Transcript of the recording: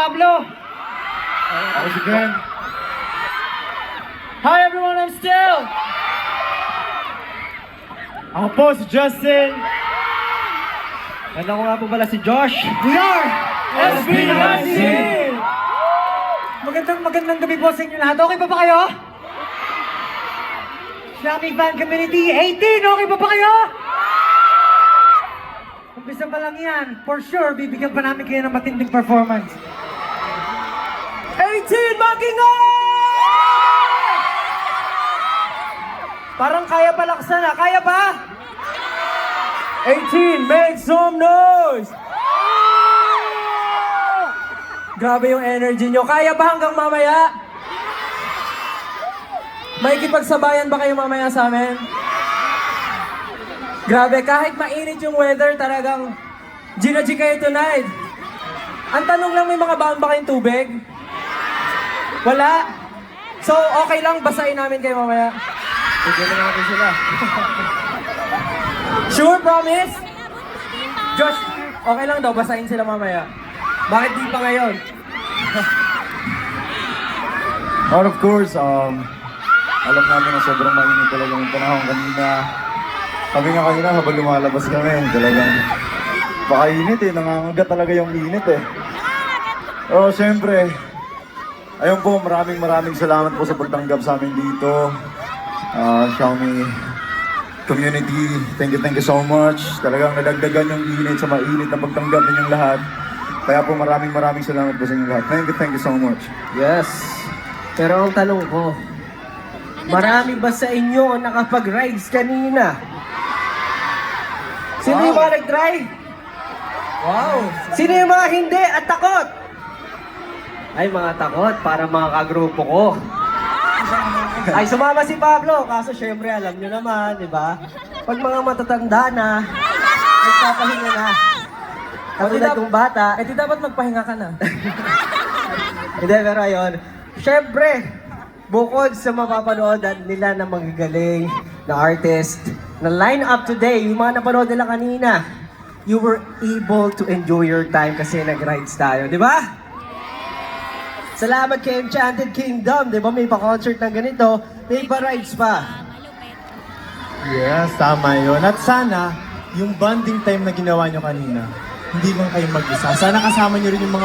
Pablo. Ako si Ken. Hi everyone, I'm Still. Ako po si Justin. And ako nga po pala si Josh. We are SB19. Magandang gabi po sa inyo lahat. Okay pa ba kayo? Xiaomi Fan Community 18, okay pa ba kayo? Umpisa pa lang yan. For sure, bibigyan pa namin kayo ng matinding performance. 18, makingan! Parang kaya pa laksan ah. Kaya pa? 18, make some noise! Grabe yung energy nyo. Kaya ba hanggang mamaya? May kipagsabayan ba kayo mamaya sa amin? Grabe, kahit mainit yung weather, talagang G kayo tonight. Ang tanong lang, may mga baon ba kayong tubig? Wala? So, okay lang, basahin namin kayo mamaya. Bigyan na natin sila. Sure, promise? Josh, okay lang daw, basahin sila mamaya. Bakit di pa ngayon? And of course, alam namin na sobrang mainit talaga yung panahon kanina. Kami nga kanina habang lumalabas kami, talagang pakainit eh, nangangagat talaga yung init eh. Oh, siyempre, ayun po, maraming salamat po sa pagtanggap sa amin dito. Xiaomi community, thank you so much. Talagang nadagdagan yung init sa mainit na pagtanggap ninyong lahat. Kaya po maraming salamat po sa inyong lahat. Thank you so much. Yes. Pero ang tanong ko, marami ba sa inyo ang nakapag-rides kanina? Sino yung mga nag-try? Wow! Sino yung mga hindi at takot? Ay, mga takot para mga kagrupo ko. Ay, sumama si Pablo. Kaso syempre, alam nyo naman, di ba? Pag mga matatanda na, nagpapahinga na. Katulad kong bata. Eh, di dapat magpahinga ka na. Hindi, pero ayun. Syempre, bukod sa mapapanood nila na magagaling na artist, na line up today, yung mga napanood nila kanina, you were able to enjoy your time kasi nag-rides tayo, di ba? Salamat kay Enchanted Kingdom, di ba? May pa-concert na ganito, may pa-rides pa. Yes, tama yun. At sana, yung bonding time na ginawa nyo kanina, hindi lang kayo mag-isa. Sana kasama nyo rin yung mga